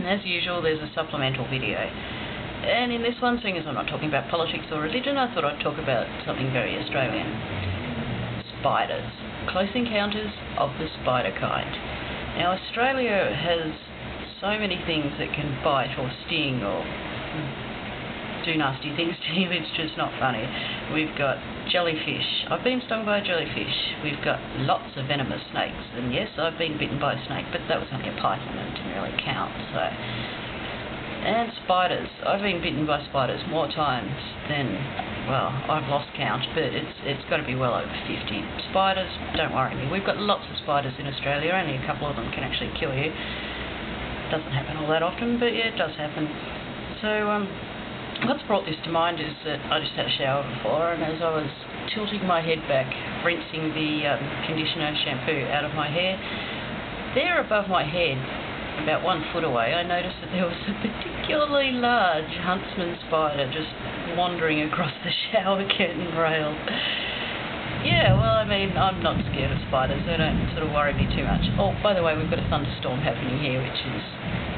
as usual, there's a supplemental video. And in this one, seeing as I'm not talking about politics or religion, I thought I'd talk about something very Australian. Spiders. Close encounters of the spider kind. Now, Australia has so many things that can bite or sting or do nasty things to you, it's just not funny. We've got jellyfish. I've been stung by a jellyfish. We've got lots of venomous snakes. And yes, I've been bitten by a snake, but that was only a python and it didn't really count. And spiders. I've been bitten by spiders more times than, well, I've lost count, but it's got to be well over 50. Spiders, don't worry me. We've got lots of spiders in Australia. Only a couple of them can actually kill you. Doesn't happen all that often, but yeah, it does happen. So, what's brought this to mind is that I just had a shower before, and as I was tilting my head back, rinsing the conditioner shampoo out of my hair, there above my head, about 1 foot away, I noticed that there was a particularly large huntsman spider just wandering across the shower curtain rail. Yeah, well, I mean, I'm not scared of spiders. They don't sort of worry me too much. Oh, by the way, we've got a thunderstorm happening here, which is,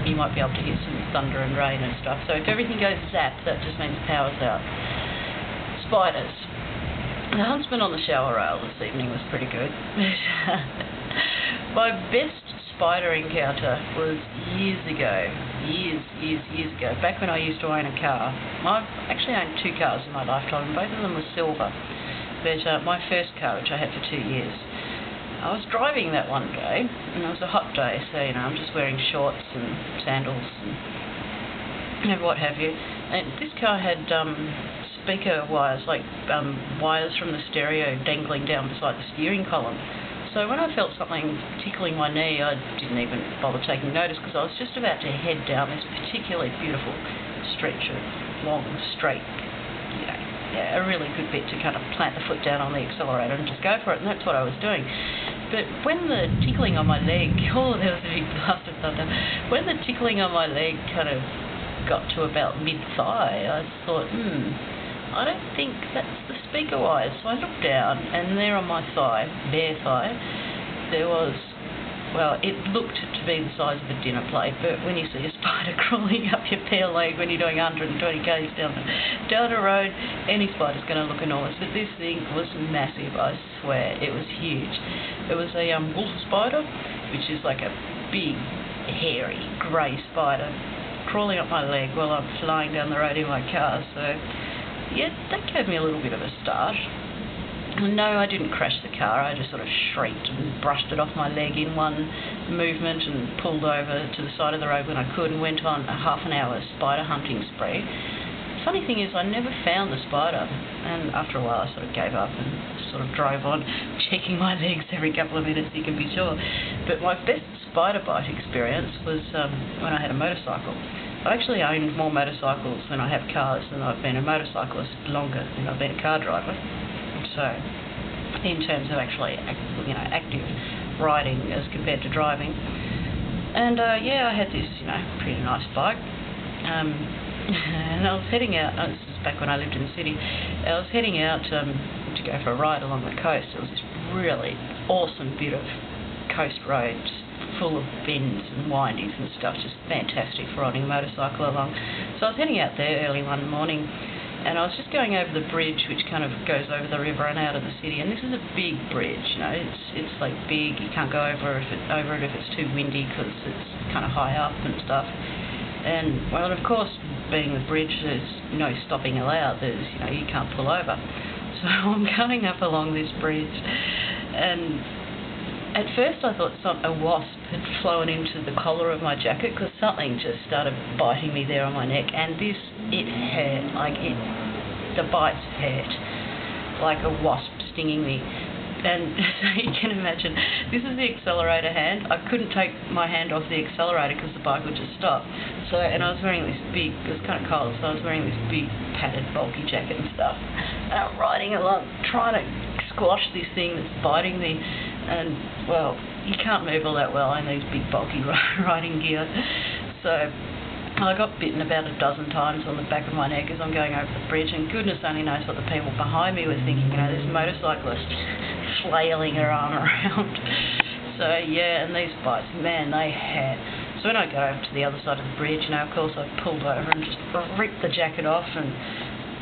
you might be able to hear some thunder and rain and stuff. So if everything goes zap, that just means power's out. Spiders. The huntsman on the shower rail this evening was pretty good. My best spider encounter was years ago. Years ago. Back when I used to own a car. I've actually owned 2 cars in my lifetime, and both of them were silver. But my first car, which I had for 2 years, I was driving that one day, and it was a hot day, so, you know, I'm just wearing shorts and sandals and what have you. And this car had speaker wires, like wires from the stereo dangling down beside the steering column. So when I felt something tickling my knee, I didn't even bother taking notice, because I was just about to head down this particularly beautiful stretch of long, straight, you know, yeah, a really good bit to kind of plant the foot down on the accelerator and just go for it, and that's what I was doing. But when the tickling on my leg, oh, there was a big blast of thunder. When the tickling on my leg kind of got to about mid-thigh, I thought, I don't think that's the speaker wires. So I looked down, and there on my thigh, bare thigh, there was, well, it looked to be the size of a dinner plate, but when you see a spider crawling up your bare leg when you're doing 120 k's down a road, any spider's going to look enormous. But this thing was massive, I swear. It was huge. It was a wolf spider, which is like a big, hairy, grey spider, crawling up my leg while I'm flying down the road in my car. So, yeah, that gave me a little bit of a start. No, I didn't crash the car. I just sort of shrieked and brushed it off my leg in one movement and pulled over to the side of the road when I could and went on a half an hour spider hunting spree. The funny thing is, I never found the spider, and after a while I sort of gave up and sort of drove on, checking my legs every couple of minutes, you can be sure. But my best spider bite experience was when I had a motorcycle. I actually owned more motorcycles than I have cars, and I've been a motorcyclist longer than I've been a car driver. So, in terms of actually, you know, active riding as compared to driving. And yeah, I had this, you know, pretty nice bike. And I was heading out, this is back when I lived in the city, I was heading out to go for a ride along the coast. It was this really awesome bit of coast road, just full of bends and windings and stuff, just fantastic for riding a motorcycle along. So I was heading out there early one morning, and I was just going over the bridge which kind of goes over the river and out of the city, and this is a big bridge, you know, it's like big, you can't go over it if it's too windy because it's kind of high up and stuff. And, well, of course, being the bridge, there's no stopping allowed, there's, you know, you can't pull over. So I'm going up along this bridge, and at first I thought a wasp had flown into the collar of my jacket, because something just started biting me there on my neck, and it hurt, like the bites hurt, like a wasp stinging me. And so you can imagine, this is the accelerator hand. I couldn't take my hand off the accelerator because the bike would just stop. So, and I was wearing this big, it was kind of cold, so I was wearing this big padded bulky jacket and stuff. And I'm riding along, trying to squash this thing that's biting me. And, well, you can't move all that well in these big bulky riding gear. So I got bitten about a dozen times on the back of my neck as I'm going over the bridge, and goodness only knows what the people behind me were thinking. You know, this motorcyclist flailing her arm around. So yeah, and these bites, man, they hurt. So when I got over to the other side of the bridge, of course I pulled over and just ripped the jacket off, and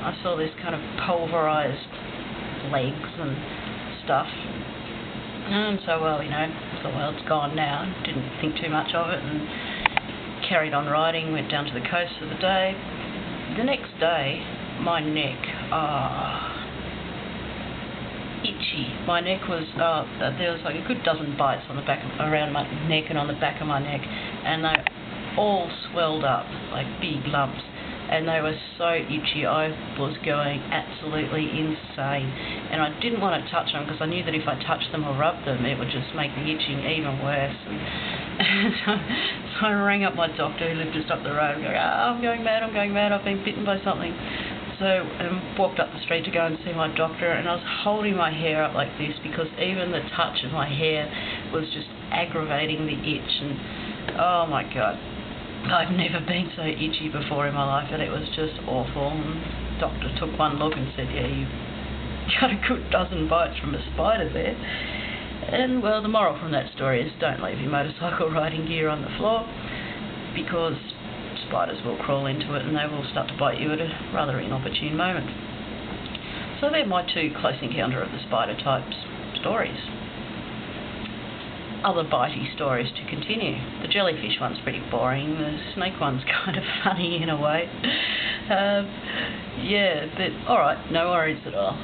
I saw this kind of pulverised legs and stuff. And so, I thought, well, it's gone now. Didn't think too much of it and carried on riding, went down to the coast for the day. The next day, my neck, itchy. My neck was, there was like a good dozen bites on the back, around my neck and on the back of my neck, and they all swelled up like big lumps, and they were so itchy. I was going absolutely insane, and I didn't want to touch them because I knew that if I touched them or rubbed them, it would just make the itching even worse. And so I rang up my doctor who lived just up the road, going, I'm going mad, I've been bitten by something. So walked up the street to go and see my doctor, and I was holding my hair up like this because even the touch of my hair was just aggravating the itch, and oh my God, I've never been so itchy before in my life, and it was just awful. And the doctor took one look and said, yeah, you got a good dozen bites from a spider there. And well, the moral from that story is don't leave your motorcycle riding gear on the floor, because spiders will crawl into it and they will start to bite you at a rather inopportune moment. So they're my two close encounter of the spider types stories. Other bitey stories to continue. The jellyfish one's pretty boring. The snake one's kind of funny in a way. Yeah, but alright, no worries at all.